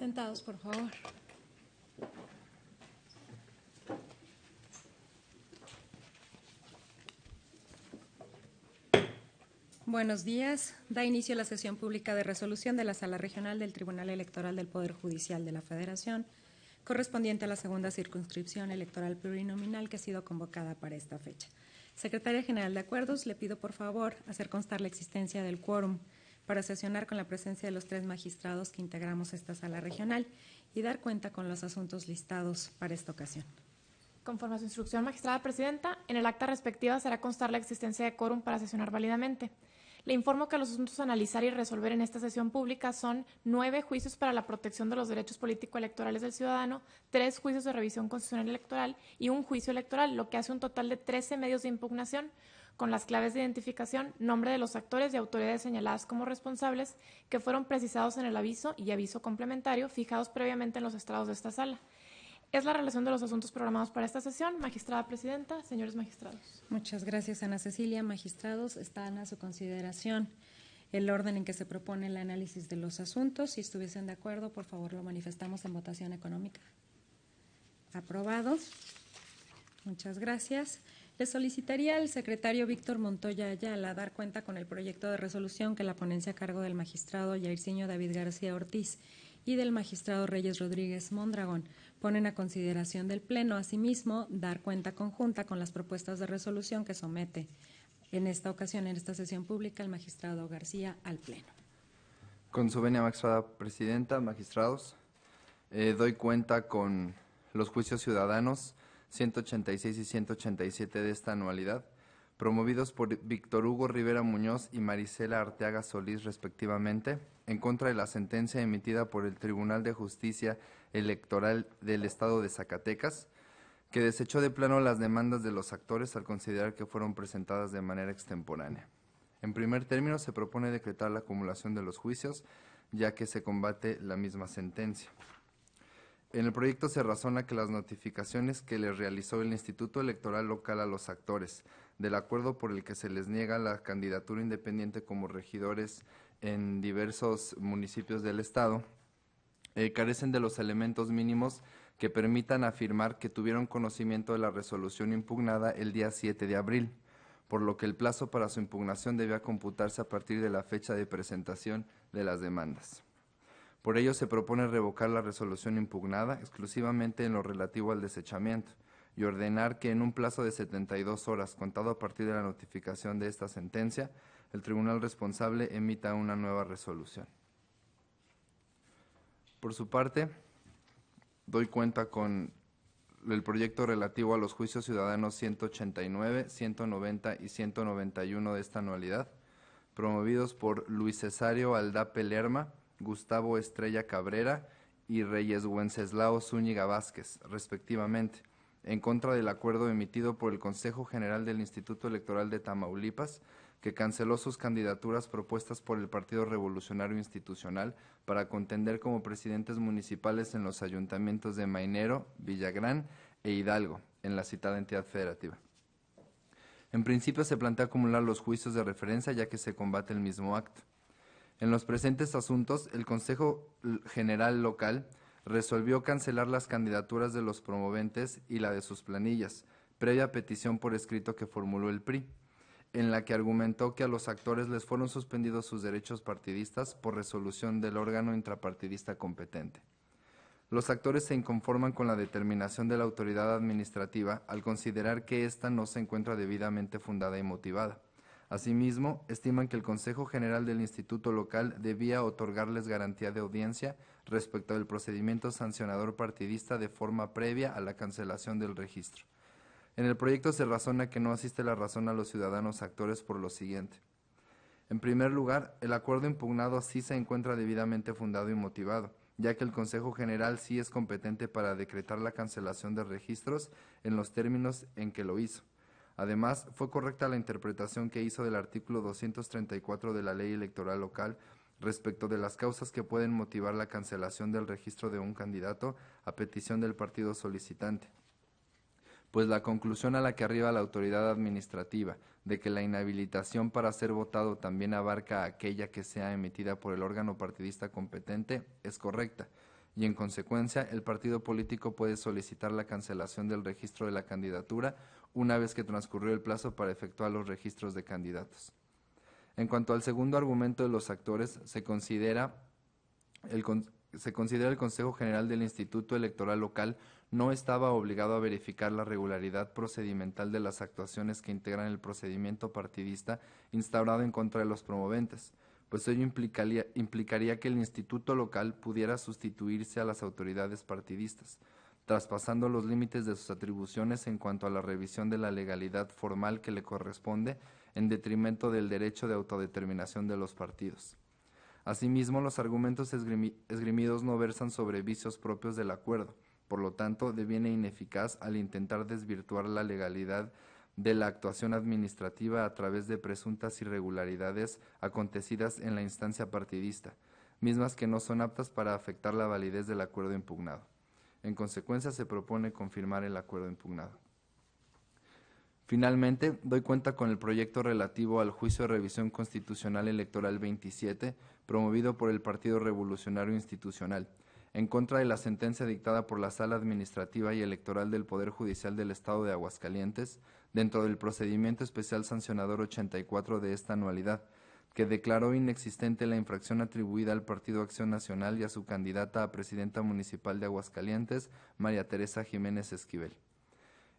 Sentados, por favor. Buenos días. Da inicio la sesión pública de resolución de la Sala Regional del Tribunal Electoral del Poder Judicial de la Federación, correspondiente a la segunda circunscripción electoral plurinominal que ha sido convocada para esta fecha. Secretaria General de Acuerdos, le pido por favor hacer constar la existencia del quórum para sesionar con la presencia de los 3 magistrados que integramos esta Sala Regional y dar cuenta con los asuntos listados para esta ocasión. Conforme a su instrucción, magistrada presidenta, en el acta respectiva será constar la existencia de quórum para sesionar válidamente. Le informo que los asuntos a analizar y resolver en esta sesión pública son 9 juicios para la protección de los derechos político-electorales del ciudadano, 3 juicios de revisión constitucional electoral y 1 juicio electoral, lo que hace un total de 13 medios de impugnación, con las claves de identificación, nombre de los actores y autoridades señaladas como responsables, que fueron precisados en el aviso y aviso complementario fijados previamente en los estrados de esta sala. Es la relación de los asuntos programados para esta sesión. Magistrada presidenta, señores magistrados. Muchas gracias, Ana Cecilia. Magistrados, están a su consideración el orden en que se propone el análisis de los asuntos. Si estuviesen de acuerdo, por favor, lo manifestamos en votación económica. Aprobado. Muchas gracias. Le solicitaría al secretario Víctor Montoya Ayala dar cuenta con el proyecto de resolución que la ponencia a cargo del magistrado Yairzinho David García Ortiz y del magistrado Reyes Rodríguez Mondragón ponen a consideración del Pleno. Asimismo, dar cuenta conjunta con las propuestas de resolución que somete en esta ocasión, en esta sesión pública, el magistrado García al Pleno. Con su venia, magistrada presidenta, magistrados, doy cuenta con los juicios ciudadanos 186 y 187 de esta anualidad, promovidos por Víctor Hugo Rivera Muñoz y Marisela Arteaga Solís, respectivamente, en contra de la sentencia emitida por el Tribunal de Justicia Electoral del Estado de Zacatecas, que desechó de plano las demandas de los actores al considerar que fueron presentadas de manera extemporánea. En primer término, se propone decretar la acumulación de los juicios, ya que se combate la misma sentencia. En el proyecto se razona que las notificaciones que le realizó el Instituto Electoral Local a los actores del acuerdo por el que se les niega la candidatura independiente como regidores en diversos municipios del Estado, carecen de los elementos mínimos que permitan afirmar que tuvieron conocimiento de la resolución impugnada el día 7 de abril, por lo que el plazo para su impugnación debía computarse a partir de la fecha de presentación de las demandas. Por ello, se propone revocar la resolución impugnada exclusivamente en lo relativo al desechamiento y ordenar que en un plazo de 72 horas, contado a partir de la notificación de esta sentencia, el tribunal responsable emita una nueva resolución. Por su parte, doy cuenta con el proyecto relativo a los juicios ciudadanos 189, 190 y 191 de esta anualidad, promovidos por Luis Cesario Aldape Lerma, Gustavo Estrella Cabrera y Reyes Wenceslao Zúñiga Vázquez, respectivamente, en contra del acuerdo emitido por el Consejo General del Instituto Electoral de Tamaulipas, que canceló sus candidaturas propuestas por el Partido Revolucionario Institucional para contender como presidentes municipales en los ayuntamientos de Mainero, Villagrán e Hidalgo, en la citada entidad federativa. En principio se plantea acumular los juicios de referencia, ya que se combate el mismo acto. En los presentes asuntos, el Consejo General Local resolvió cancelar las candidaturas de los promoventes y la de sus planillas, previa petición por escrito que formuló el PRI, en la que argumentó que a los actores les fueron suspendidos sus derechos partidistas por resolución del órgano intrapartidista competente. Los actores se inconforman con la determinación de la autoridad administrativa al considerar que ésta no se encuentra debidamente fundada y motivada. Asimismo, estiman que el Consejo General del Instituto Local debía otorgarles garantía de audiencia respecto del procedimiento sancionador partidista de forma previa a la cancelación del registro. En el proyecto se razona que no asiste la razón a los ciudadanos actores por lo siguiente. En primer lugar, el acuerdo impugnado sí se encuentra debidamente fundado y motivado, ya que el Consejo General sí es competente para decretar la cancelación de registros en los términos en que lo hizo. Además, fue correcta la interpretación que hizo del artículo 234 de la Ley Electoral Local respecto de las causas que pueden motivar la cancelación del registro de un candidato a petición del partido solicitante. Pues la conclusión a la que arriba la autoridad administrativa de que la inhabilitación para ser votado también abarca aquella que sea emitida por el órgano partidista competente es correcta, y, en consecuencia, el partido político puede solicitar la cancelación del registro de la candidatura una vez que transcurrió el plazo para efectuar los registros de candidatos. En cuanto al segundo argumento de los actores, se considera el Consejo General del Instituto Electoral Local no estaba obligado a verificar la regularidad procedimental de las actuaciones que integran el procedimiento partidista instaurado en contra de los promoventes, pues ello implicaría que el Instituto Local pudiera sustituirse a las autoridades partidistas, traspasando los límites de sus atribuciones en cuanto a la revisión de la legalidad formal que le corresponde, en detrimento del derecho de autodeterminación de los partidos. Asimismo, los argumentos esgrimidos no versan sobre vicios propios del acuerdo, por lo tanto, deviene ineficaz al intentar desvirtuar la legalidad de la actuación administrativa a través de presuntas irregularidades acontecidas en la instancia partidista, mismas que no son aptas para afectar la validez del acuerdo impugnado. En consecuencia, se propone confirmar el acuerdo impugnado. Finalmente, doy cuenta con el proyecto relativo al juicio de revisión constitucional electoral 27, promovido por el Partido Revolucionario Institucional, en contra de la sentencia dictada por la Sala Administrativa y Electoral del Poder Judicial del Estado de Aguascalientes, dentro del procedimiento especial sancionador 84 de esta anualidad, que declaró inexistente la infracción atribuida al Partido Acción Nacional y a su candidata a presidenta municipal de Aguascalientes, María Teresa Jiménez Esquivel.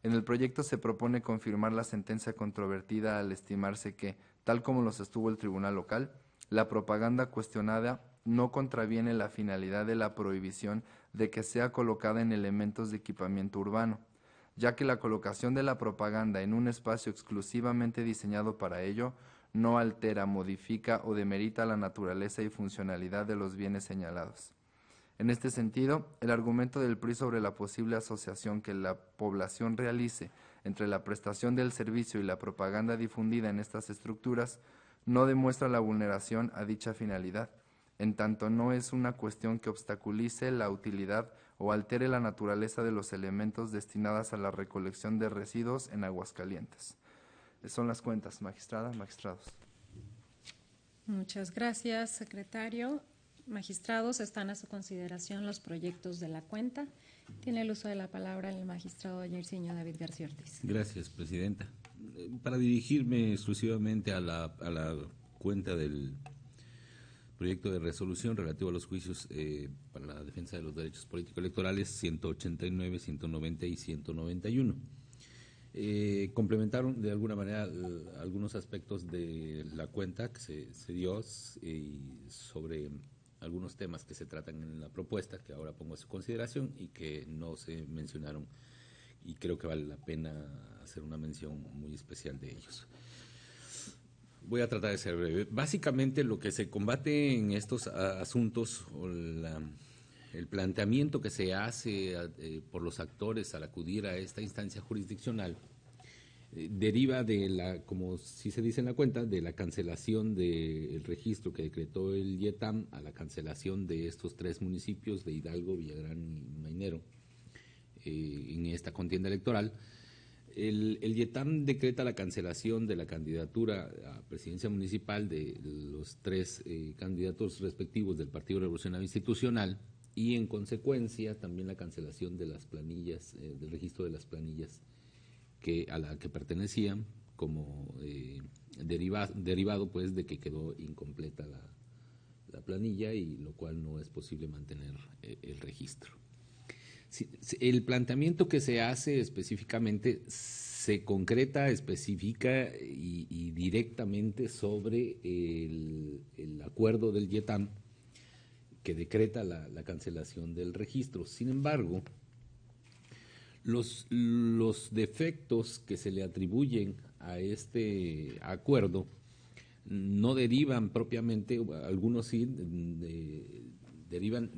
En el proyecto se propone confirmar la sentencia controvertida al estimarse que, tal como lo sostuvo el Tribunal Local, la propaganda cuestionada no contraviene la finalidad de la prohibición de que sea colocada en elementos de equipamiento urbano, ya que la colocación de la propaganda en un espacio exclusivamente diseñado para ello no altera, modifica o demerita la naturaleza y funcionalidad de los bienes señalados. En este sentido, el argumento del PRI sobre la posible asociación que la población realice entre la prestación del servicio y la propaganda difundida en estas estructuras no demuestra la vulneración a dicha finalidad, en tanto no es una cuestión que obstaculice la utilidad o altere la naturaleza de los elementos destinados a la recolección de residuos en Aguascalientes. Son las cuentas, magistrada, magistrados. Muchas gracias, secretario. Magistrados, están a su consideración los proyectos de la cuenta. Tiene el uso de la palabra el magistrado Yersinio David García Ortiz. Gracias, presidenta. Para dirigirme exclusivamente a la cuenta del proyecto de resolución relativo a los juicios para la defensa de los derechos políticos electorales 189, 190 y 191. Complementaron de alguna manera algunos aspectos de la cuenta que se dio sobre algunos temas que se tratan en la propuesta, que ahora pongo a su consideración y que no se mencionaron, y creo que vale la pena hacer una mención muy especial de ellos. Voy a tratar de ser breve. Básicamente lo que se combate en estos asuntos, o el planteamiento que se hace por los actores al acudir a esta instancia jurisdiccional, deriva de la, como sí se dice en la cuenta, de la cancelación del registro que decretó el IETAM a la cancelación de estos tres municipios de Hidalgo, Villagrán y Mainero en esta contienda electoral. El IETAM decreta la cancelación de la candidatura a presidencia municipal de los tres candidatos respectivos del Partido Revolucionario Institucional y, en consecuencia, también la cancelación de las planillas, del registro de las planillas a la que pertenecían, como derivado pues de que quedó incompleta la planilla, y lo cual no es posible mantener el registro. El planteamiento que se hace específicamente se concreta, especifica y directamente sobre el acuerdo del IETAM que decreta la cancelación del registro. Sin embargo, los defectos que se le atribuyen a este acuerdo no derivan propiamente, algunos sí, derivan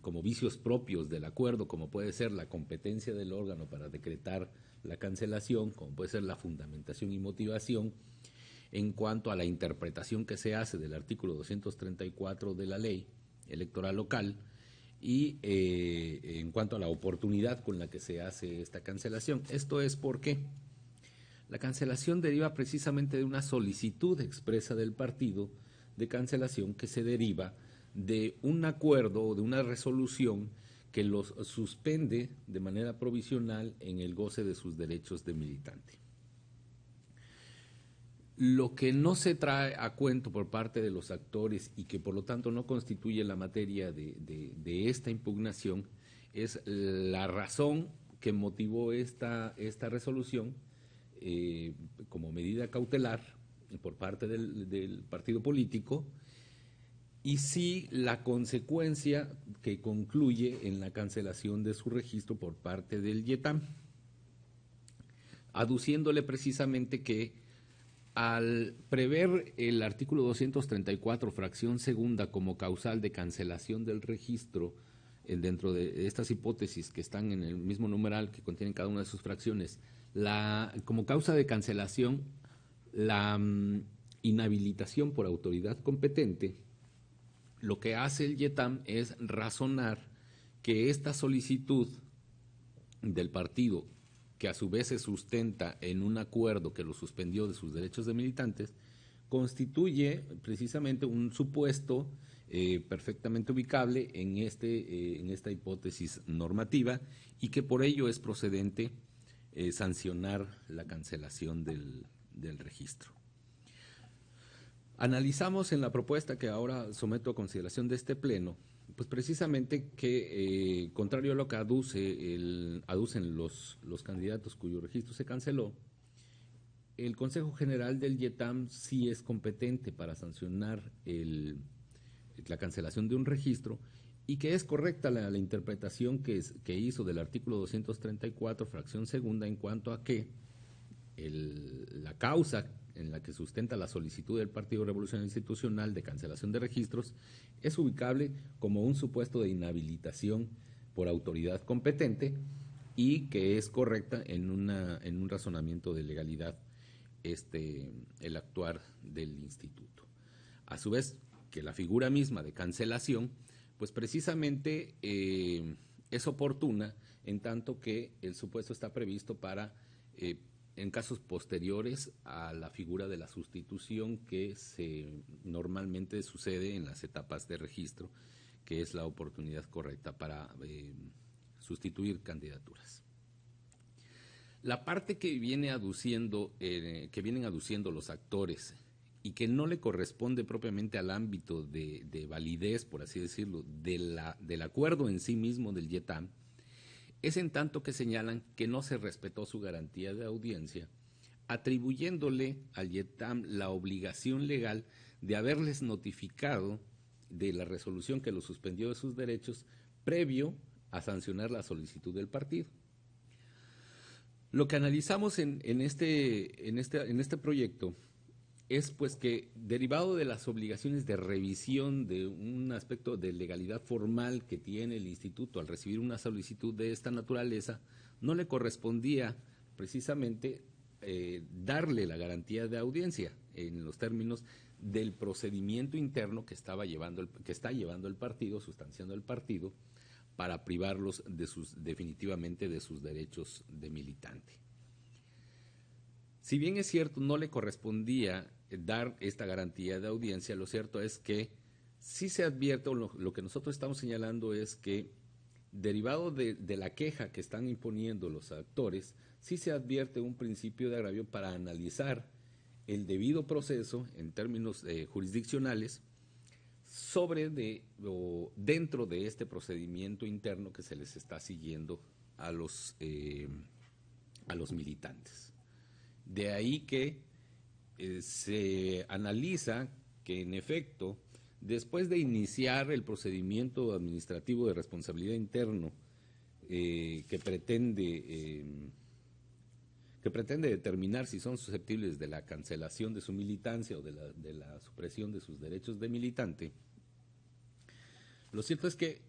como vicios propios del acuerdo, como puede ser la competencia del órgano para decretar la cancelación, como puede ser la fundamentación y motivación en cuanto a la interpretación que se hace del artículo 234 de la ley electoral local, y en cuanto a la oportunidad con la que se hace esta cancelación. Esto es porque la cancelación deriva precisamente de una solicitud expresa del partido de cancelación que se deriva de un acuerdo o de una resolución que los suspende de manera provisional en el goce de sus derechos de militante. Lo que no se trae a cuento por parte de los actores y que por lo tanto no constituye la materia de esta impugnación es la razón que motivó esta resolución como medida cautelar por parte del partido político, y sí la consecuencia que concluye en la cancelación de su registro por parte del YETAM, aduciéndole precisamente que al prever el artículo 234, fracción segunda, como causal de cancelación del registro, dentro de estas hipótesis que están en el mismo numeral que contienen cada una de sus fracciones, como causa de cancelación, la inhabilitación por autoridad competente, lo que hace el YETAM es razonar que esta solicitud del partido, que a su vez se sustenta en un acuerdo que lo suspendió de sus derechos de militantes, constituye precisamente un supuesto perfectamente ubicable en esta hipótesis normativa, y que por ello es procedente sancionar la cancelación del registro. Analizamos en la propuesta que ahora someto a consideración de este Pleno, pues precisamente que, contrario a lo que aducen los candidatos cuyo registro se canceló, el Consejo General del YETAM sí es competente para sancionar la cancelación de un registro, y que es correcta la interpretación que hizo del artículo 234, fracción segunda, en cuanto a que la causa en la que sustenta la solicitud del Partido Revolucionario Institucional de cancelación de registros es ubicable como un supuesto de inhabilitación por autoridad competente, y que es correcta en un razonamiento de legalidad el actuar del instituto. A su vez, que la figura misma de cancelación, pues precisamente es oportuna, en tanto que el supuesto está previsto para en casos posteriores a la figura de la sustitución que normalmente sucede en las etapas de registro, que es la oportunidad correcta para sustituir candidaturas. La parte que vienen aduciendo los actores y que no le corresponde propiamente al ámbito de validez, por así decirlo, del acuerdo en sí mismo del YETAM, es en tanto que señalan que no se respetó su garantía de audiencia, atribuyéndole al YETAM la obligación legal de haberles notificado de la resolución que lo suspendió de sus derechos previo a sancionar la solicitud del partido. Lo que analizamos en este proyecto es pues que, derivado de las obligaciones de revisión de un aspecto de legalidad formal que tiene el instituto al recibir una solicitud de esta naturaleza, no le correspondía precisamente darle la garantía de audiencia en los términos del procedimiento interno que está llevando el partido, sustanciando el partido, para privarlos definitivamente de sus derechos de militante. Si bien es cierto, no le correspondía dar esta garantía de audiencia, lo cierto es que sí se advierte, o lo que nosotros estamos señalando es que, derivado de la queja que están imponiendo los actores, sí se advierte un principio de agravio para analizar el debido proceso en términos jurisdiccionales dentro de este procedimiento interno que se les está siguiendo a los militantes. De ahí que se analiza que, en efecto, después de iniciar el procedimiento administrativo de responsabilidad interno que pretende determinar si son susceptibles de la cancelación de su militancia o de la supresión de sus derechos de militante, lo cierto es que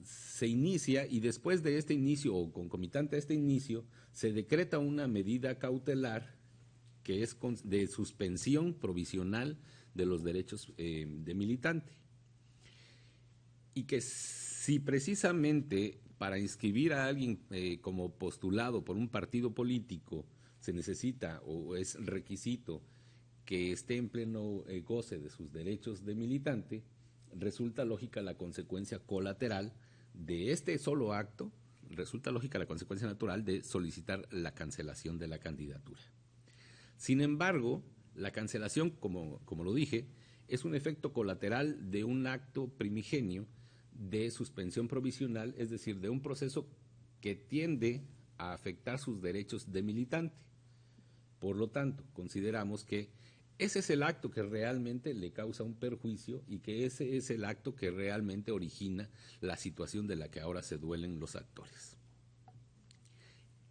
se inicia, y después de este inicio, o concomitante a este inicio, se decreta una medida cautelar que es de suspensión provisional de los derechos de militante. Y que si precisamente para inscribir a alguien como postulado por un partido político se necesita o es requisito que esté en pleno goce de sus derechos de militante, resulta lógica la consecuencia colateral de este solo acto, resulta lógica la consecuencia natural de solicitar la cancelación de la candidatura. Sin embargo, la cancelación, como lo dije, es un efecto colateral de un acto primigenio de suspensión provisional, es decir, de un proceso que tiende a afectar sus derechos de militante. Por lo tanto, consideramos que ese es el acto que realmente le causa un perjuicio y que ese es el acto que realmente origina la situación de la que ahora se duelen los actores.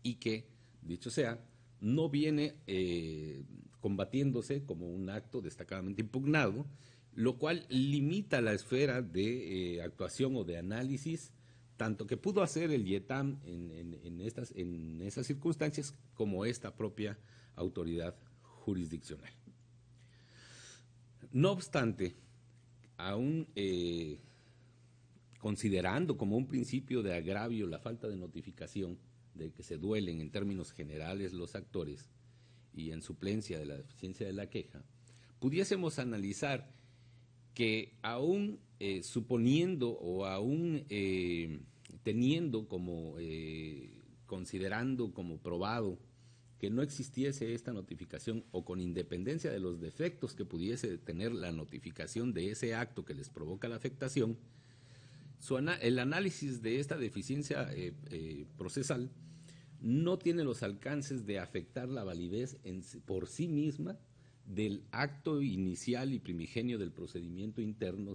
Y que, dicho sea, no viene combatiéndose como un acto destacadamente impugnado, lo cual limita la esfera de actuación o de análisis, tanto que pudo hacer el IETAM en esas circunstancias como esta propia autoridad jurisdiccional. No obstante, aún considerando como un principio de agravio la falta de notificación, de que se duelen en términos generales los actores y en suplencia de la deficiencia de la queja, pudiésemos analizar que aún suponiendo o aún teniendo como, considerando como probado que no existiese esta notificación o con independencia de los defectos que pudiese tener la notificación de ese acto que les provoca la afectación, el análisis de esta deficiencia procesal no tiene los alcances de afectar la validez por sí misma del acto inicial y primigenio del procedimiento interno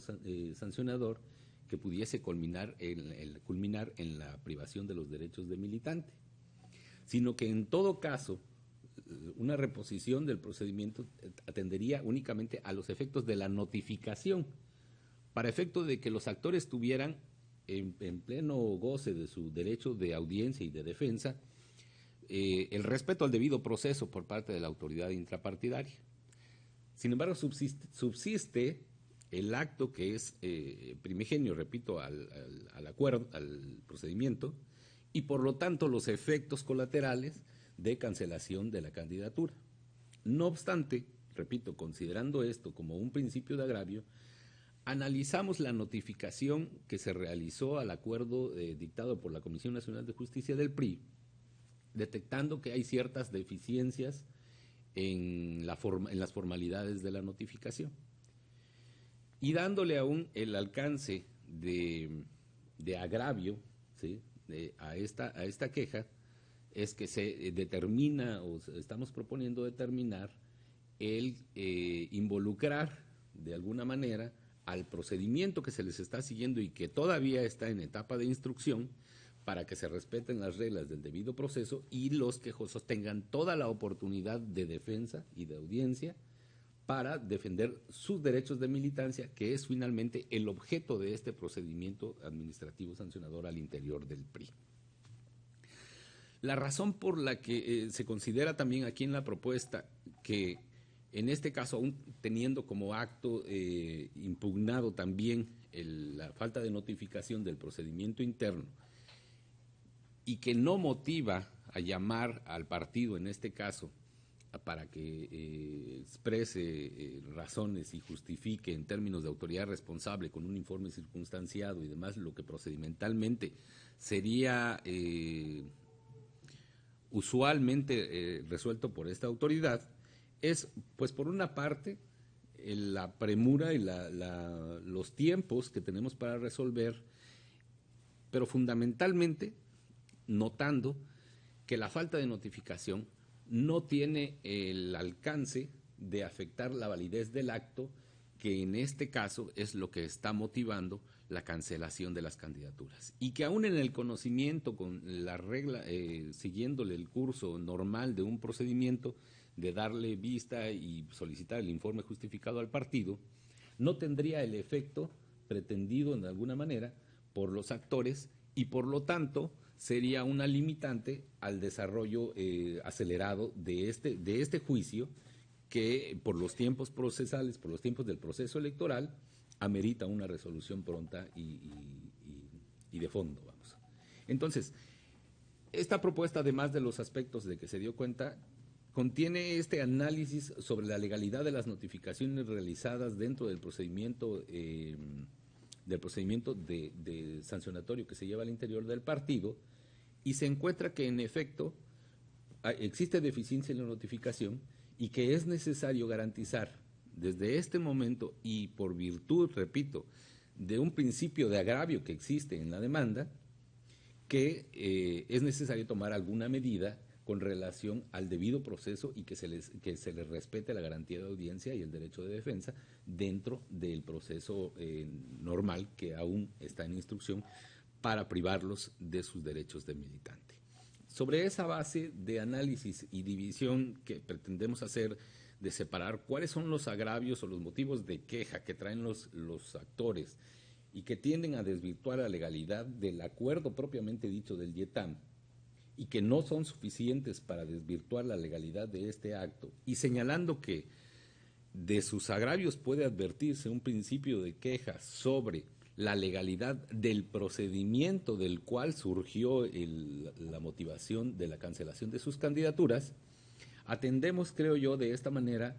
sancionador que pudiese culminar en la privación de los derechos de militante, sino que en todo caso una reposición del procedimiento atendería únicamente a los efectos de la notificación, para efecto de que los actores tuvieran en pleno goce de su derecho de audiencia y de defensa el respeto al debido proceso por parte de la autoridad intrapartidaria. Sin embargo, subsiste el acto que es primigenio, repito, al acuerdo, al procedimiento, y por lo tanto los efectos colaterales de cancelación de la candidatura. No obstante, repito, considerando esto como un principio de agravio, analizamos la notificación que se realizó al acuerdo dictado por la Comisión Nacional de Justicia del PRI, detectando que hay ciertas deficiencias en las formalidades de la notificación y dándole aún el alcance de agravio, ¿sí?, a esta queja, es que se determina o estamos proponiendo determinar el involucrar de alguna manera al procedimiento que se les está siguiendo y que todavía está en etapa de instrucción, para que se respeten las reglas del debido proceso y los quejosos tengan toda la oportunidad de defensa y de audiencia para defender sus derechos de militancia, que es finalmente el objeto de este procedimiento administrativo sancionador al interior del PRI. La razón por la que se considera también aquí en la propuesta que en este caso, aún teniendo como acto impugnado también la falta de notificación del procedimiento interno, y que no motiva a llamar al partido, en este caso, para que exprese razones y justifique en términos de autoridad responsable con un informe circunstanciado y demás, lo que procedimentalmente sería usualmente resuelto por esta autoridad, es, pues por una parte, la premura y los tiempos que tenemos para resolver, pero fundamentalmente notando que la falta de notificación no tiene el alcance de afectar la validez del acto, que en este caso es lo que está motivando la cancelación de las candidaturas. Y que aún en el conocimiento con la regla, siguiéndole el curso normal de un procedimiento, de darle vista y solicitar el informe justificado al partido, no tendría el efecto pretendido en alguna manera por los actores y por lo tanto sería una limitante al desarrollo acelerado de este juicio que por los tiempos procesales, por los tiempos del proceso electoral, amerita una resolución pronta y de fondo, vamos. Entonces, esta propuesta, además de los aspectos de que se dio cuenta, contiene este análisis sobre la legalidad de las notificaciones realizadas dentro del procedimiento de sancionatorio que se lleva al interior del partido, y se encuentra que en efecto existe deficiencia en la notificación y que es necesario garantizar desde este momento, y por virtud, repito, de un principio de agravio que existe en la demanda, que es necesario tomar alguna medida con relación al debido proceso y que se les respete la garantía de audiencia y el derecho de defensa dentro del proceso normal que aún está en instrucción, para privarlos de sus derechos de militante. Sobre esa base de análisis y división que pretendemos hacer, de separar cuáles son los agravios o los motivos de queja que traen los actores y que tienden a desvirtuar la legalidad del acuerdo propiamente dicho del YETAM, y que no son suficientes para desvirtuar la legalidad de este acto, y señalando que de sus agravios puede advertirse un principio de queja sobre la legalidad del procedimiento del cual surgió la motivación de la cancelación de sus candidaturas, atendemos, creo yo, de esta manera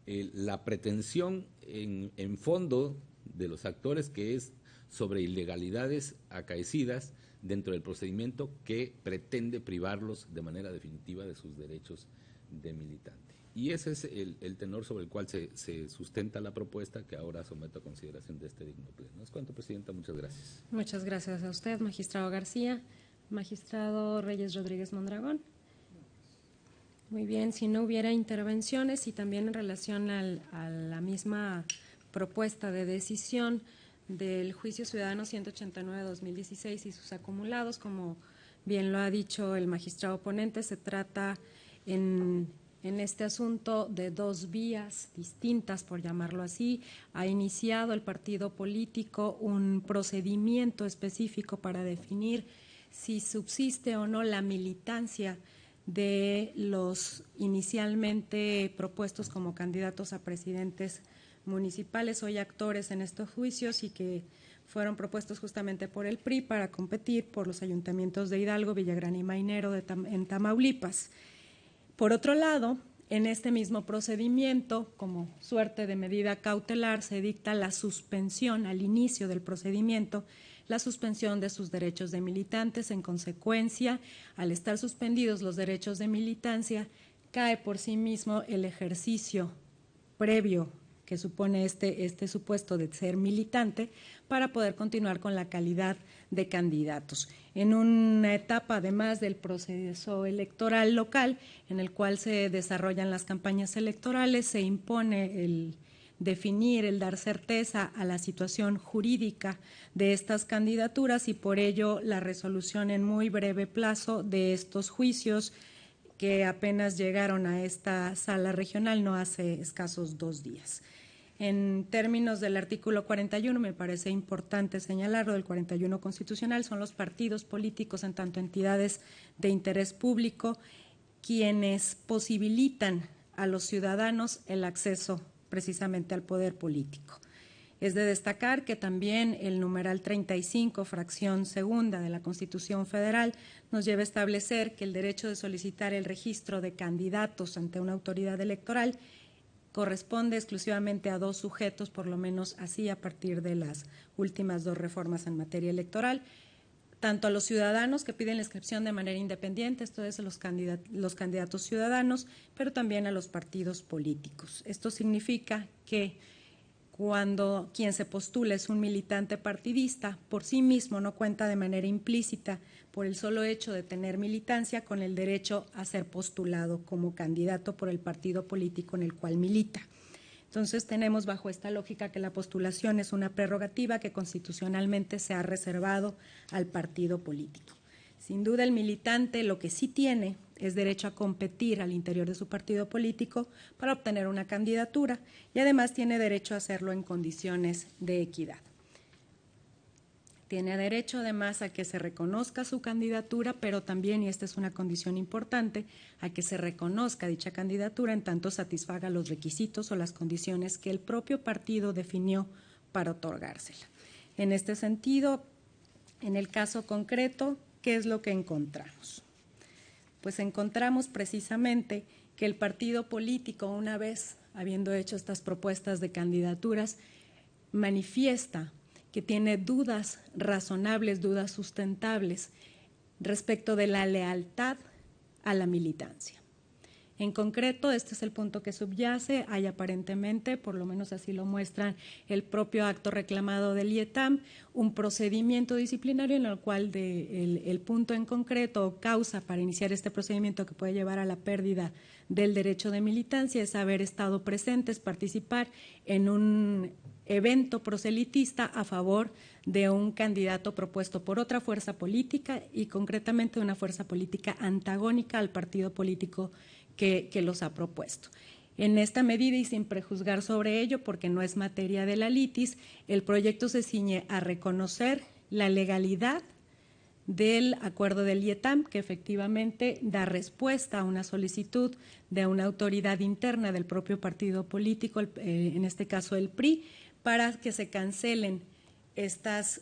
la pretensión en fondo de los actores, que es sobre ilegalidades acaecidas dentro del procedimiento que pretende privarlos de manera definitiva de sus derechos de militante. Y ese es el tenor sobre el cual se sustenta la propuesta que ahora someto a consideración de este digno pleno. Es cuanto, Presidenta. Muchas gracias. Muchas gracias a usted, magistrado García. Magistrado Reyes Rodríguez Mondragón. Muy bien, si no hubiera intervenciones, y también en relación a la misma propuesta de decisión del Juicio Ciudadano 189-2016 y sus acumulados, como bien lo ha dicho el magistrado ponente, se trata en este asunto de dos vías distintas, por llamarlo así. Ha iniciado el partido político un procedimiento específico para definir si subsiste o no la militancia de los inicialmente propuestos como candidatos a presidentes municipales, hoy actores en estos juicios, y que fueron propuestos justamente por el PRI para competir por los ayuntamientos de Hidalgo, Villagrán y Mainero en Tamaulipas. Por otro lado, en este mismo procedimiento, como suerte de medida cautelar, se dicta la suspensión al inicio del procedimiento, la suspensión de sus derechos de militantes. En consecuencia, al estar suspendidos los derechos de militancia, cae por sí mismo el ejercicio previo que supone este supuesto de ser militante, para poder continuar con la calidad de candidatos. En una etapa, además del proceso electoral local, en el cual se desarrollan las campañas electorales, se impone el definir, el dar certeza a la situación jurídica de estas candidaturas, y por ello la resolución en muy breve plazo de estos juicios, que apenas llegaron a esta sala regional no hace escasos 2 días. En términos del artículo 41, me parece importante señalarlo, del 41 constitucional, son los partidos políticos, en tanto entidades de interés público, quienes posibilitan a los ciudadanos el acceso precisamente al poder político. Es de destacar que también el numeral 35, fracción segunda de la Constitución Federal, nos lleva a establecer que el derecho de solicitar el registro de candidatos ante una autoridad electoral corresponde exclusivamente a 2 sujetos, por lo menos así a partir de las últimas 2 reformas en materia electoral, tanto a los ciudadanos que piden la inscripción de manera independiente, esto es los candidatos ciudadanos, pero también a los partidos políticos. Esto significa que cuando quien se postula es un militante partidista, por sí mismo no cuenta de manera implícita, por el solo hecho de tener militancia, con el derecho a ser postulado como candidato por el partido político en el cual milita. Entonces tenemos bajo esta lógica que la postulación es una prerrogativa que constitucionalmente se ha reservado al partido político. Sin duda el militante lo que sí tiene es derecho a competir al interior de su partido político para obtener una candidatura, y además tiene derecho a hacerlo en condiciones de equidad. Tiene derecho además a que se reconozca su candidatura, pero también, y esta es una condición importante, a que se reconozca dicha candidatura en tanto satisfaga los requisitos o las condiciones que el propio partido definió para otorgársela. En este sentido, en el caso concreto, ¿qué es lo que encontramos? Pues encontramos precisamente que el partido político, una vez habiendo hecho estas propuestas de candidaturas, manifiesta que tiene dudas razonables, dudas sustentables respecto de la lealtad a la militancia. En concreto, este es el punto que subyace. Hay aparentemente, por lo menos así lo muestran el propio acto reclamado del IETAM, un procedimiento disciplinario en el cual el punto en concreto o causa para iniciar este procedimiento que puede llevar a la pérdida del derecho de militancia es haber estado presentes, participar en un evento proselitista a favor de un candidato propuesto por otra fuerza política y concretamente una fuerza política antagónica al partido político que los ha propuesto. En esta medida y sin prejuzgar sobre ello, porque no es materia de la litis, el proyecto se ciñe a reconocer la legalidad del acuerdo del IETAM, que efectivamente da respuesta a una solicitud de una autoridad interna del propio partido político, en este caso el PRI, para que se cancelen estas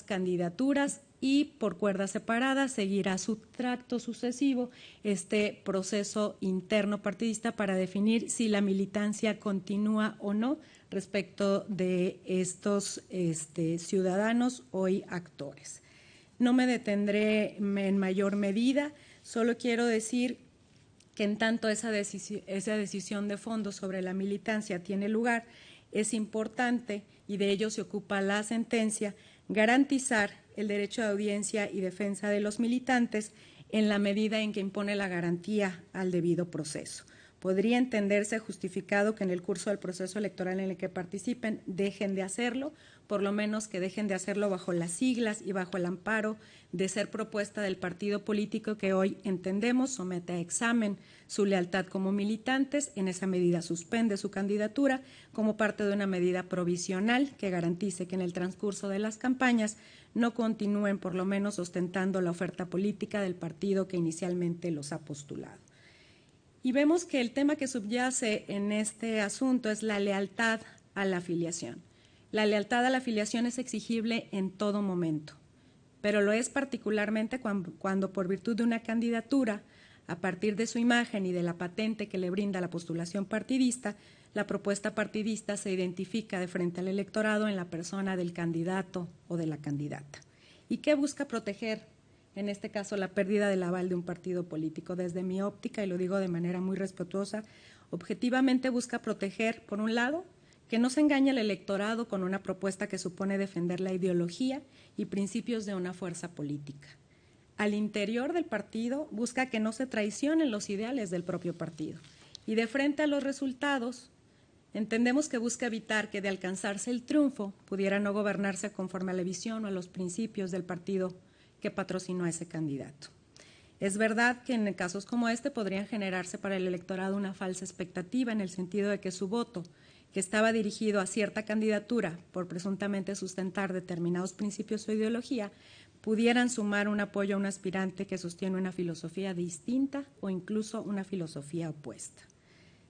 candidaturas y por cuerdas separadas seguirá su tracto sucesivo este proceso interno partidista para definir si la militancia continúa o no respecto de estos ciudadanos hoy actores. No me detendré en mayor medida, solo quiero decir que en tanto esa decisión de fondo sobre la militancia tiene lugar, es importante, y de ello se ocupa la sentencia, garantizar el derecho de audiencia y defensa de los militantes en la medida en que impone la garantía al debido proceso. Podría entenderse justificado que en el curso del proceso electoral en el que participen dejen de hacerlo, por lo menos que dejen de hacerlo bajo las siglas y bajo el amparo de ser propuesta del partido político que hoy entendemos somete a examen su lealtad como militantes. En esa medida suspende su candidatura como parte de una medida provisional que garantice que en el transcurso de las campañas no continúen por lo menos ostentando la oferta política del partido que inicialmente los ha postulado. Y vemos que el tema que subyace en este asunto es la lealtad a la afiliación. La lealtad a la afiliación es exigible en todo momento, pero lo es particularmente cuando por virtud de una candidatura, a partir de su imagen y de la patente que le brinda la postulación partidista, la propuesta partidista se identifica de frente al electorado en la persona del candidato o de la candidata. ¿Y qué busca proteger? En este caso, la pérdida del aval de un partido político. Desde mi óptica, y lo digo de manera muy respetuosa, objetivamente busca proteger, por un lado, que no se engañe al electorado con una propuesta que supone defender la ideología y principios de una fuerza política. Al interior del partido busca que no se traicionen los ideales del propio partido. Y de frente a los resultados, entendemos que busca evitar que de alcanzarse el triunfo pudiera no gobernarse conforme a la visión o a los principios del partido que patrocinó a ese candidato. Es verdad que en casos como este podrían generarse para el electorado una falsa expectativa en el sentido de que su voto, que estaba dirigido a cierta candidatura por presuntamente sustentar determinados principios o ideología, pudieran sumar un apoyo a un aspirante que sostiene una filosofía distinta o incluso una filosofía opuesta.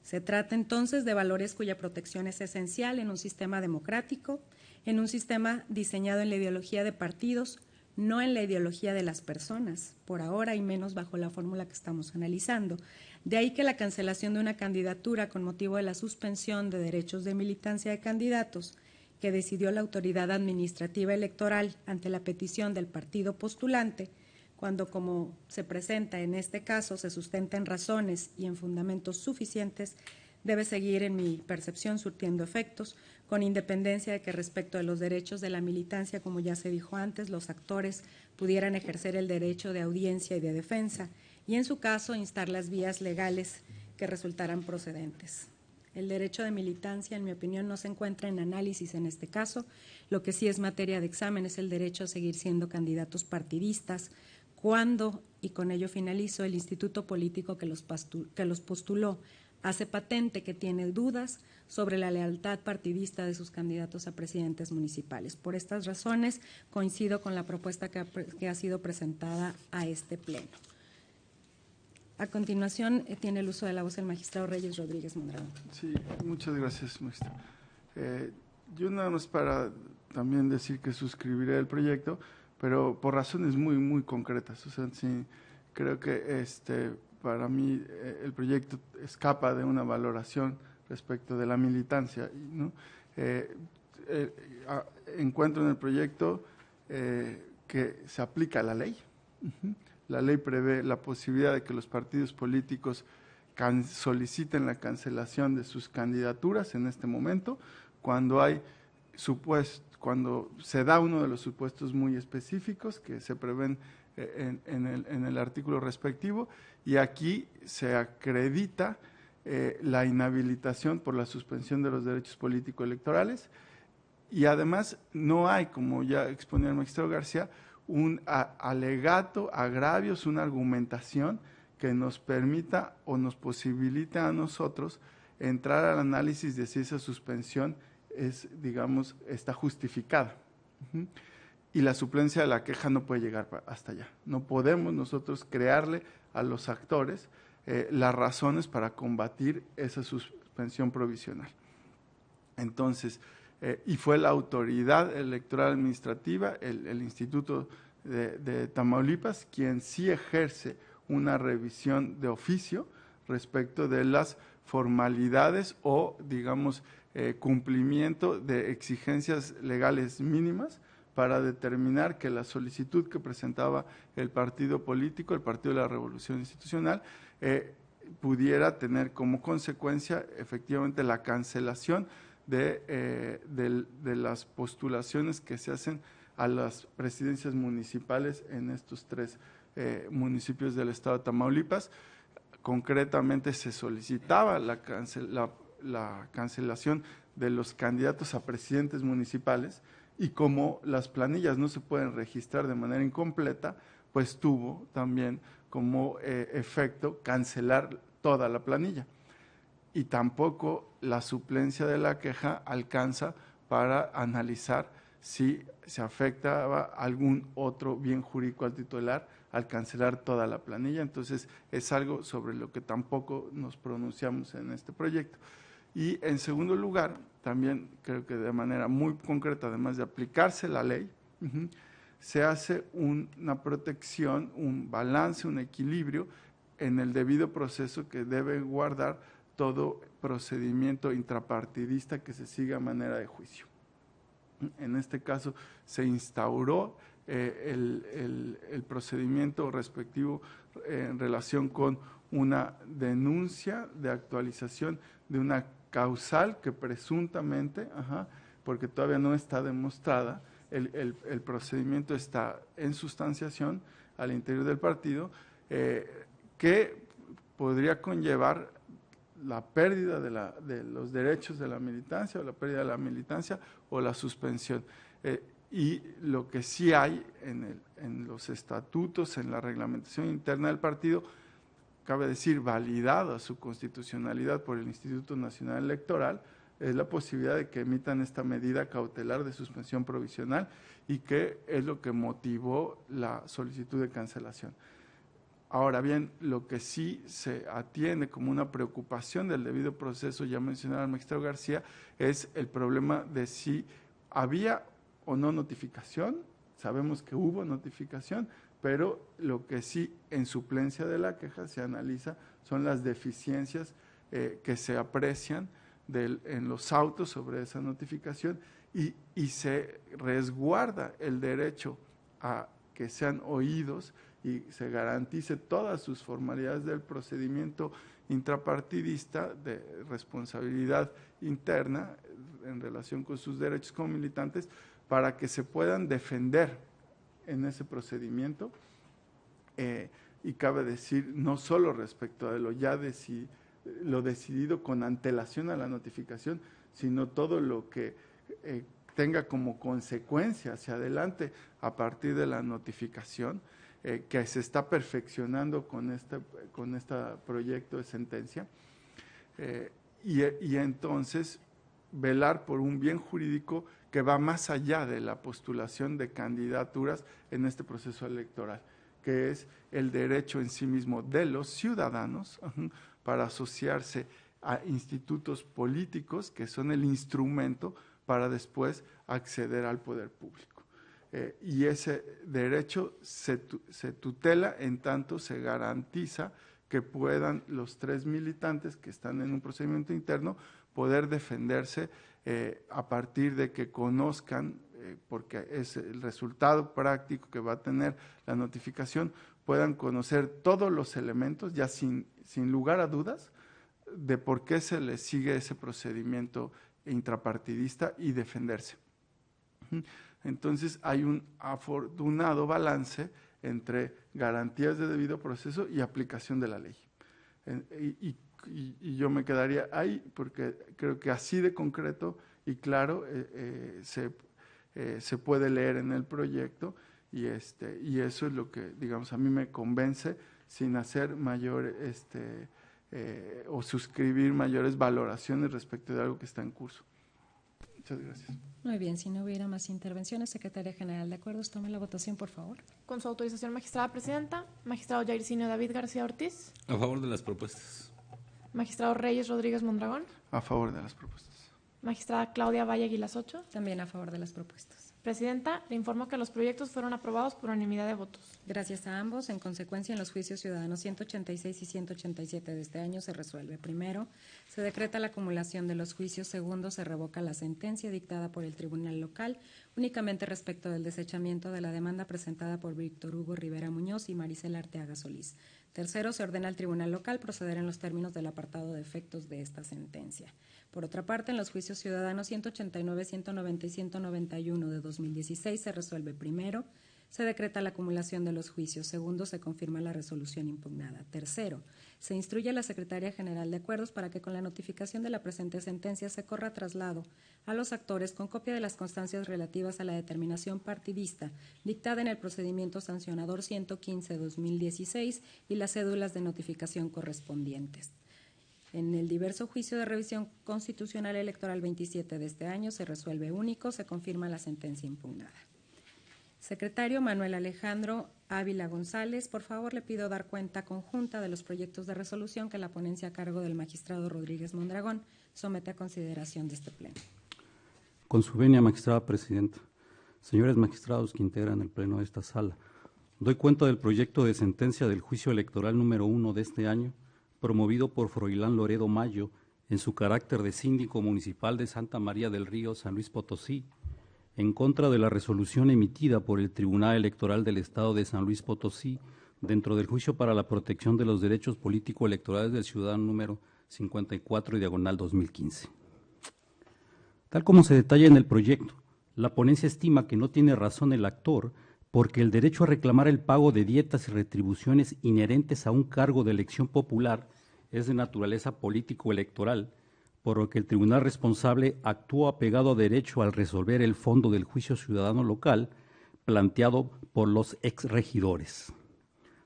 Se trata entonces de valores cuya protección es esencial en un sistema democrático, en un sistema diseñado en la ideología de partidos, no en la ideología de las personas, por ahora y menos bajo la fórmula que estamos analizando. De ahí que la cancelación de una candidatura con motivo de la suspensión de derechos de militancia de candidatos que decidió la autoridad administrativa electoral ante la petición del partido postulante, cuando, como se presenta en este caso, se sustenta en razones y en fundamentos suficientes, debe seguir, en mi percepción, surtiendo efectos, con independencia de que respecto de los derechos de la militancia, como ya se dijo antes, los actores pudieran ejercer el derecho de audiencia y de defensa, y en su caso instar las vías legales que resultaran procedentes. El derecho de militancia, en mi opinión, no se encuentra en análisis en este caso. Lo que sí es materia de examen es el derecho a seguir siendo candidatos partidistas, cuando, y con ello finalizo, el instituto político que los postuló hace patente que tiene dudas sobre la lealtad partidista de sus candidatos a presidentes municipales. Por estas razones, coincido con la propuesta que ha sido presentada a este pleno. A continuación, tiene el uso de la voz el magistrado Reyes Rodríguez Mondragón. Sí, muchas gracias, maestra. Yo nada más para también decir que suscribiré el proyecto, pero por razones muy concretas. O sea, sí, creo que para mí el proyecto escapa de una valoración respecto de la militancia, ¿no? Encuentro en el proyecto que se aplica la ley. La ley prevé la posibilidad de que los partidos políticos soliciten la cancelación de sus candidaturas en este momento, cuando se da uno de los supuestos muy específicos que se prevén en el artículo respectivo, y aquí se acredita la inhabilitación por la suspensión de los derechos político-electorales, y además no hay, como ya exponía el magistrado García, un alegato, agravios, una argumentación que nos permita o nos posibilite a nosotros entrar al análisis de si esa suspensión está justificada. Y la suplencia de la queja no puede llegar hasta allá. No podemos nosotros crearle a los actores las razones para combatir esa suspensión provisional. Entonces, y fue la autoridad electoral administrativa, el Instituto de Tamaulipas, quien sí ejerce una revisión de oficio respecto de las formalidades o, digamos, cumplimiento de exigencias legales mínimas para determinar que la solicitud que presentaba el partido político, el Partido de la Revolución Institucional, pudiera tener como consecuencia efectivamente la cancelación de las postulaciones que se hacen a las presidencias municipales en estos 3 municipios del estado de Tamaulipas. Concretamente se solicitaba la cancelación de los candidatos a presidentes municipales, y como las planillas no se pueden registrar de manera incompleta, pues tuvo también como efecto cancelar toda la planilla. Y tampoco la suplencia de la queja alcanza para analizar si se afectaba algún otro bien jurídico al titular al cancelar toda la planilla. Entonces, es algo sobre lo que tampoco nos pronunciamos en este proyecto. Y en segundo lugar, también creo que de manera muy concreta, además de aplicarse la ley, se hace una protección, un balance, un equilibrio en el debido proceso que debe guardar todo procedimiento intrapartidista que se siga a manera de juicio. En este caso se instauró el procedimiento respectivo en relación con una denuncia de actualización de una causal que presuntamente, porque todavía no está demostrada, el procedimiento está en sustanciación al interior del partido, que podría conllevar la pérdida de los derechos de la militancia, o la pérdida de la militancia, o la suspensión. Y lo que sí hay en los estatutos, en la reglamentación interna del partido, cabe decir, validada su constitucionalidad por el Instituto Nacional Electoral, es la posibilidad de que emitan esta medida cautelar de suspensión provisional, y que es lo que motivó la solicitud de cancelación. Ahora bien, lo que sí se atiende como una preocupación del debido proceso, ya mencionaba el magistrado García, es el problema de si había o no notificación. Sabemos que hubo notificación, pero lo que sí en suplencia de la queja se analiza son las deficiencias que se aprecian en los autos sobre esa notificación, y se resguarda el derecho a que sean oídos y se garantice todas sus formalidades del procedimiento intrapartidista de responsabilidad interna en relación con sus derechos como militantes, para que se puedan defender en ese procedimiento, y cabe decir, no solo respecto de lo decidido con antelación a la notificación, sino todo lo que tenga como consecuencia hacia adelante a partir de la notificación, que se está perfeccionando con este proyecto de sentencia, y entonces velar por un bien jurídico que va más allá de la postulación de candidaturas en este proceso electoral, que es el derecho en sí mismo de los ciudadanos para asociarse a institutos políticos que son el instrumento para después acceder al poder público. Y ese derecho se tutela en tanto se garantiza que puedan los 3 militantes que están en un procedimiento interno poder defenderse a partir de que conozcan, porque es el resultado práctico que va a tener la notificación, puedan conocer todos los elementos, ya sin lugar a dudas, de por qué se les sigue ese procedimiento intrapartidista y defenderse. Entonces hay un afortunado balance entre garantías de debido proceso y aplicación de la ley. Y yo me quedaría ahí porque creo que así de concreto y claro se puede leer en el proyecto y eso es lo que, digamos, a mí me convence sin hacer mayor o suscribir mayores valoraciones respecto de algo que está en curso. Muchas gracias. Muy bien, si no hubiera más intervenciones, Secretaria General de Acuerdos, tome la votación, por favor. Con su autorización, magistrada presidenta. Magistrado Jairzinho David García Ortiz. A favor de las propuestas. Magistrado Reyes Rodríguez Mondragón. A favor de las propuestas. Magistrada Claudia Valle Aguilas Ocho. También a favor de las propuestas. Presidenta, le informo que los proyectos fueron aprobados por unanimidad de votos. Gracias a ambos. En consecuencia, en los juicios ciudadanos 186 y 187 de este año se resuelve. Primero, se decreta la acumulación de los juicios. Segundo, se revoca la sentencia dictada por el Tribunal Local únicamente respecto del desechamiento de la demanda presentada por Víctor Hugo Rivera Muñoz y Maricela Arteaga Solís. Tercero, se ordena al Tribunal Local proceder en los términos del apartado de efectos de esta sentencia. Por otra parte, en los juicios ciudadanos 189, 190 y 191 de 2016 se resuelve. Primero, se decreta la acumulación de los juicios. Segundo, se confirma la resolución impugnada. Tercero, se instruye a la Secretaría General de Acuerdos para que con la notificación de la presente sentencia se corra traslado a los actores con copia de las constancias relativas a la determinación partidista dictada en el procedimiento sancionador 115-2016 y las cédulas de notificación correspondientes. En el diverso juicio de revisión constitucional electoral 27 de este año se resuelve único, se confirma la sentencia impugnada. Secretario Manuel Alejandro Ávila González, por favor le pido dar cuenta conjunta de los proyectos de resolución que la ponencia a cargo del magistrado Rodríguez Mondragón somete a consideración de este pleno. Con su venia, magistrada presidenta, señores magistrados que integran el pleno de esta sala, doy cuenta del proyecto de sentencia del juicio electoral número 1 de este año, promovido por Froilán Loredo Mayo en su carácter de síndico municipal de Santa María del Río, San Luis Potosí, en contra de la resolución emitida por el Tribunal Electoral del Estado de San Luis Potosí dentro del juicio para la protección de los derechos político-electorales del ciudadano número 54 y diagonal 2015. Tal como se detalla en el proyecto, la ponencia estima que no tiene razón el actor porque el derecho a reclamar el pago de dietas y retribuciones inherentes a un cargo de elección popular es de naturaleza político-electoral, por lo que el tribunal responsable actuó apegado a derecho al resolver el fondo del juicio ciudadano local planteado por los exregidores.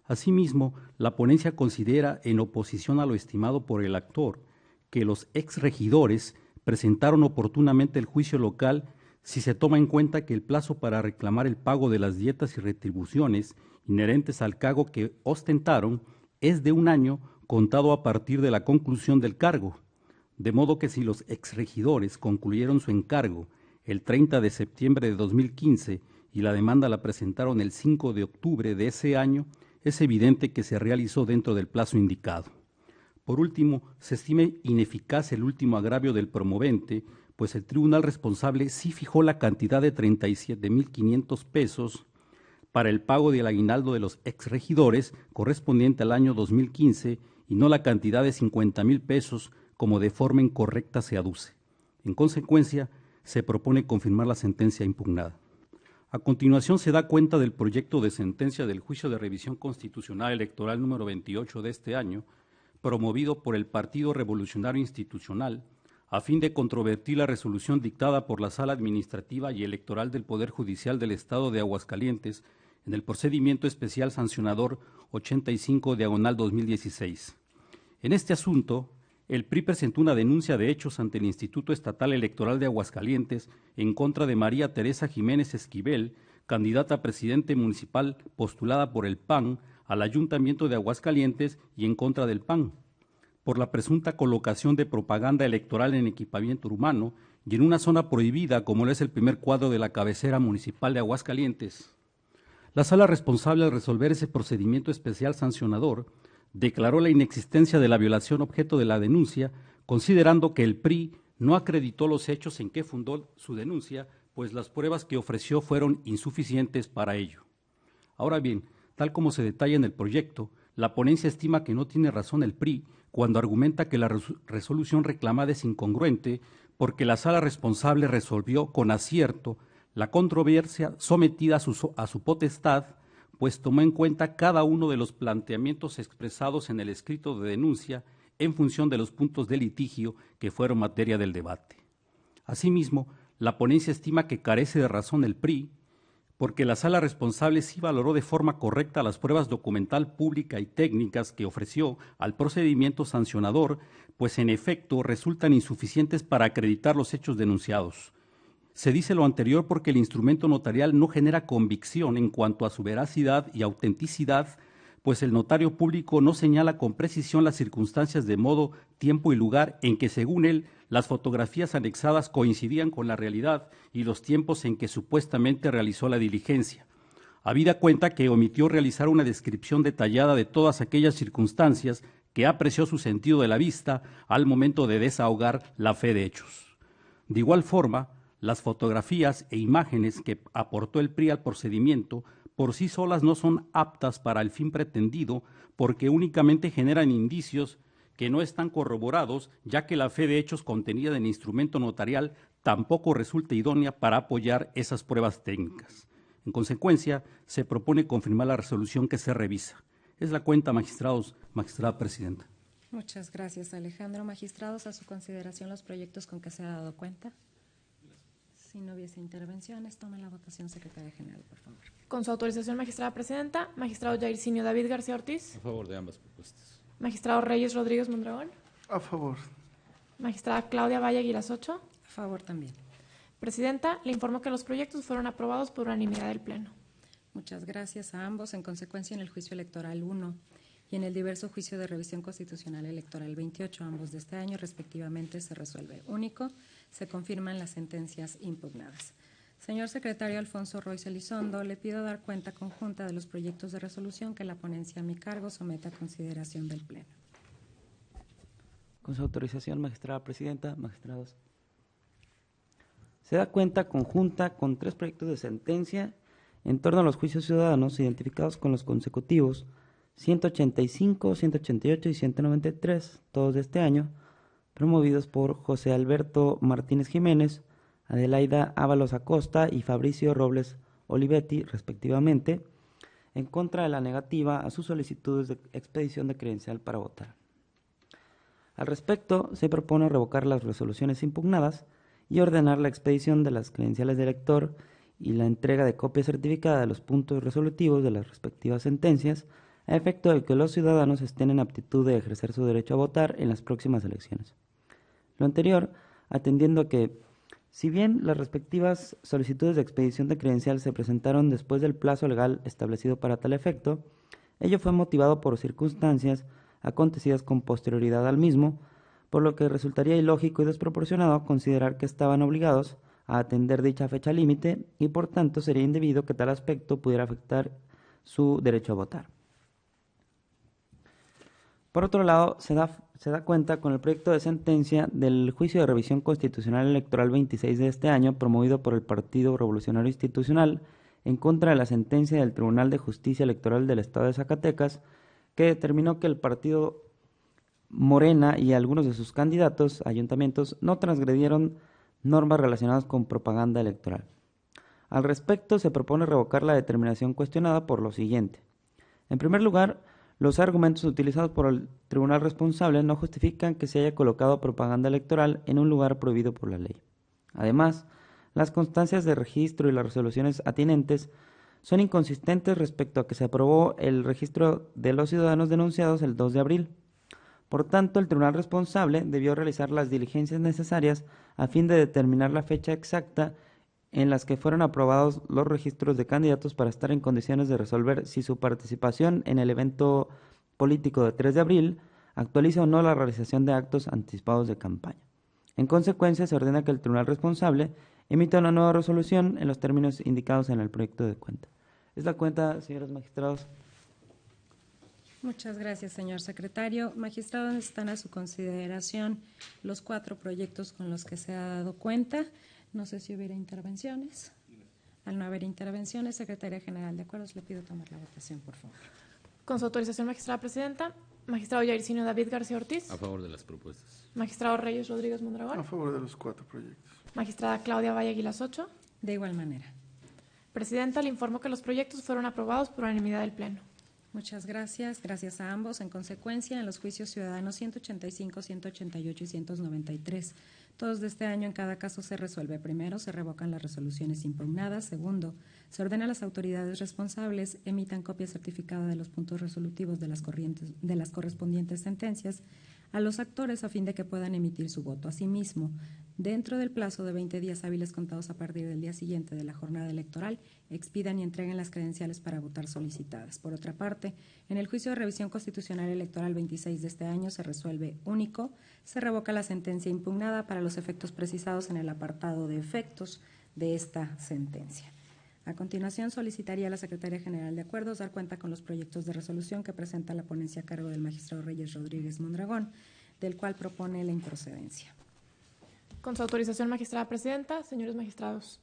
Asimismo, la ponencia considera, en oposición a lo estimado por el actor, que los exregidores presentaron oportunamente el juicio local si se toma en cuenta que el plazo para reclamar el pago de las dietas y retribuciones inherentes al cargo que ostentaron es de 1 año contado a partir de la conclusión del cargo, de modo que si los exregidores concluyeron su encargo el 30 de septiembre de 2015 y la demanda la presentaron el 5 de octubre de ese año, es evidente que se realizó dentro del plazo indicado. Por último, se estima ineficaz el último agravio del promovente, pues el tribunal responsable sí fijó la cantidad de 37,500 pesos para el pago del aguinaldo de los exregidores correspondiente al año 2015 y no la cantidad de 50,000 pesos como de forma incorrecta se aduce. En consecuencia, se propone confirmar la sentencia impugnada. A continuación se da cuenta del proyecto de sentencia del juicio de revisión constitucional electoral número 28 de este año, promovido por el Partido Revolucionario Institucional, a fin de controvertir la resolución dictada por la Sala Administrativa y Electoral del Poder Judicial del Estado de Aguascalientes en el procedimiento especial sancionador 85/2016. En este asunto, el PRI presentó una denuncia de hechos ante el Instituto Estatal Electoral de Aguascalientes en contra de María Teresa Jiménez Esquivel, candidata a presidente municipal postulada por el PAN al Ayuntamiento de Aguascalientes y en contra del PAN, por la presunta colocación de propaganda electoral en equipamiento humano y en una zona prohibida como lo es el primer cuadro de la cabecera municipal de Aguascalientes. La sala responsable al resolver ese procedimiento especial sancionador declaró la inexistencia de la violación objeto de la denuncia, considerando que el PRI no acreditó los hechos en que fundó su denuncia, pues las pruebas que ofreció fueron insuficientes para ello. Ahora bien, tal como se detalla en el proyecto, la ponencia estima que no tiene razón el PRI cuando argumenta que la resolución reclamada es incongruente porque la sala responsable resolvió con acierto la controversia sometida a su potestad, pues tomó en cuenta cada uno de los planteamientos expresados en el escrito de denuncia en función de los puntos de litigio que fueron materia del debate. Asimismo, la ponencia estima que carece de razón el PRI, porque la sala responsable sí valoró de forma correcta las pruebas documental pública y técnicas que ofreció al procedimiento sancionador, pues en efecto resultan insuficientes para acreditar los hechos denunciados. Se dice lo anterior porque el instrumento notarial no genera convicción en cuanto a su veracidad y autenticidad, pues el notario público no señala con precisión las circunstancias de modo, tiempo y lugar en que, según él, las fotografías anexadas coincidían con la realidad y los tiempos en que supuestamente realizó la diligencia. Habida cuenta que omitió realizar una descripción detallada de todas aquellas circunstancias que apreció su sentido de la vista al momento de desahogar la fe de hechos. De igual forma, las fotografías e imágenes que aportó el PRI al procedimiento por sí solas no son aptas para el fin pretendido porque únicamente generan indicios que no están corroborados, ya que la fe de hechos contenida en el instrumento notarial tampoco resulta idónea para apoyar esas pruebas técnicas. En consecuencia, se propone confirmar la resolución que se revisa. Es la cuenta, magistrados, magistrada presidenta. Muchas gracias, Alejandro. Magistrados, a su consideración los proyectos con que se ha dado cuenta. Si no hubiese intervenciones, tome la votación, secretaria general, por favor. Con su autorización, magistrada presidenta, magistrado Jairzinho David García Ortiz. A favor de ambas propuestas. Magistrado Reyes Rodríguez Mondragón. A favor. Magistrada Claudia Valle Aguirasocho. A favor también. Presidenta, le informo que los proyectos fueron aprobados por unanimidad del Pleno. Muchas gracias a ambos. En consecuencia, en el juicio electoral 1 y en el diverso juicio de revisión constitucional electoral 28, ambos de este año, respectivamente, se resuelve único. Se confirman las sentencias impugnadas. Señor secretario Alfonso Royce Elizondo, le pido dar cuenta conjunta de los proyectos de resolución que la ponencia a mi cargo someta a consideración del Pleno. Con su autorización, magistrada presidenta, magistrados. Se da cuenta conjunta con 3 proyectos de sentencia en torno a los juicios ciudadanos identificados con los consecutivos 185, 188 y 193, todos de este año, promovidos por José Alberto Martínez Jiménez, Adelaida Ábalos Acosta y Fabricio Robles Olivetti, respectivamente, en contra de la negativa a sus solicitudes de expedición de credencial para votar. Al respecto, se propone revocar las resoluciones impugnadas y ordenar la expedición de las credenciales de elector y la entrega de copia certificada de los puntos resolutivos de las respectivas sentencias, a efecto de que los ciudadanos estén en aptitud de ejercer su derecho a votar en las próximas elecciones. Lo anterior, atendiendo a que, si bien las respectivas solicitudes de expedición de credencial se presentaron después del plazo legal establecido para tal efecto, ello fue motivado por circunstancias acontecidas con posterioridad al mismo, por lo que resultaría ilógico y desproporcionado considerar que estaban obligados a atender dicha fecha límite y por tanto sería indebido que tal aspecto pudiera afectar su derecho a votar. Por otro lado, se da cuenta con el proyecto de sentencia del juicio de revisión constitucional electoral 26 de este año, promovido por el Partido Revolucionario Institucional, en contra de la sentencia del Tribunal de Justicia Electoral del Estado de Zacatecas, que determinó que el partido Morena y algunos de sus candidatos a ayuntamientos no transgredieron normas relacionadas con propaganda electoral. Al respecto, se propone revocar la determinación cuestionada por lo siguiente. En primer lugar, los argumentos utilizados por el tribunal responsable no justifican que se haya colocado propaganda electoral en un lugar prohibido por la ley. Además, las constancias de registro y las resoluciones atinentes son inconsistentes respecto a que se aprobó el registro de los ciudadanos denunciados el 2 de abril. Por tanto, el tribunal responsable debió realizar las diligencias necesarias a fin de determinar la fecha exacta en las que fueron aprobados los registros de candidatos para estar en condiciones de resolver si su participación en el evento político de 3 de abril actualiza o no la realización de actos anticipados de campaña. En consecuencia, se ordena que el tribunal responsable emita una nueva resolución en los términos indicados en el proyecto de cuenta. Es la cuenta, señores magistrados. Muchas gracias, señor secretario. Magistrados, están a su consideración los 4 proyectos con los que se ha dado cuenta. No sé si hubiera intervenciones. Al no haber intervenciones, Secretaría General de Acuerdos, le pido tomar la votación, por favor. Con su autorización, magistrada presidenta. Magistrado Yairzinio David García Ortiz. A favor de las propuestas. Magistrado Reyes Rodríguez Mondragón. A favor de los 4 proyectos. Magistrada Claudia Valle Aguilas Ocho. De igual manera. Presidenta, le informo que los proyectos fueron aprobados por unanimidad del Pleno. Muchas gracias. Gracias a ambos. En consecuencia, en los juicios ciudadanos 185, 188 y 193, todos de este año, en cada caso se resuelve. Primero, se revocan las resoluciones impugnadas. Segundo, se ordena a las autoridades responsables emitan copia certificada de los puntos resolutivos de las correspondientes sentencias a los actores a fin de que puedan emitir su voto. Asimismo, dentro del plazo de 20 días hábiles contados a partir del día siguiente de la jornada electoral, expidan y entreguen las credenciales para votar solicitadas. Por otra parte, en el juicio de revisión constitucional electoral 26 de este año se resuelve único, se revoca la sentencia impugnada para los efectos precisados en el apartado de efectos de esta sentencia. A continuación, solicitaría a la Secretaría General de Acuerdos dar cuenta con los proyectos de resolución que presenta la ponencia a cargo del magistrado Reyes Rodríguez Mondragón, del cual propone la improcedencia. Con su autorización, magistrada presidenta, señores magistrados,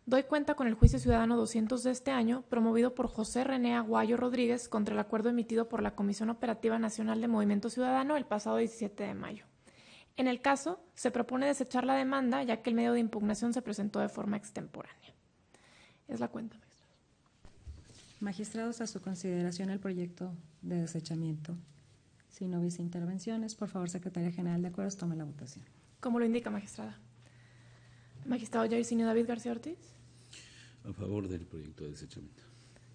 doy cuenta con el juicio ciudadano 200 de este año, promovido por José René Aguayo Rodríguez contra el acuerdo emitido por la Comisión Operativa Nacional de Movimiento Ciudadano el pasado 17 de mayo. En el caso, se propone desechar la demanda, ya que el medio de impugnación se presentó de forma extemporánea. Es la cuenta, magistrados. Magistrados, a su consideración el proyecto de desechamiento. Si no hubiese intervenciones, por favor, Secretaría General de Acuerdos, tome la votación. Como lo indica, magistrada. Magistrado Yairzinio David García Ortiz. A favor del proyecto de desechamiento.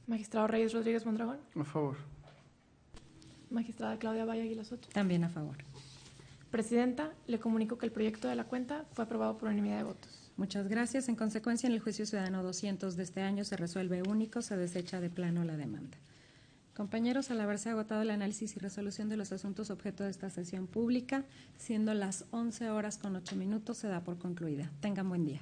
Magistrado Reyes Rodríguez Mondragón. A favor. Magistrada Claudia Valle Aguilas Ocho. También a favor. Presidenta, le comunico que el proyecto de la cuenta fue aprobado por unanimidad de votos. Muchas gracias. En consecuencia, en el juicio ciudadano 200 de este año se resuelve único, se desecha de plano la demanda. Compañeros, al haberse agotado el análisis y resolución de los asuntos objeto de esta sesión pública, siendo las 11:08, se da por concluida. Tengan buen día.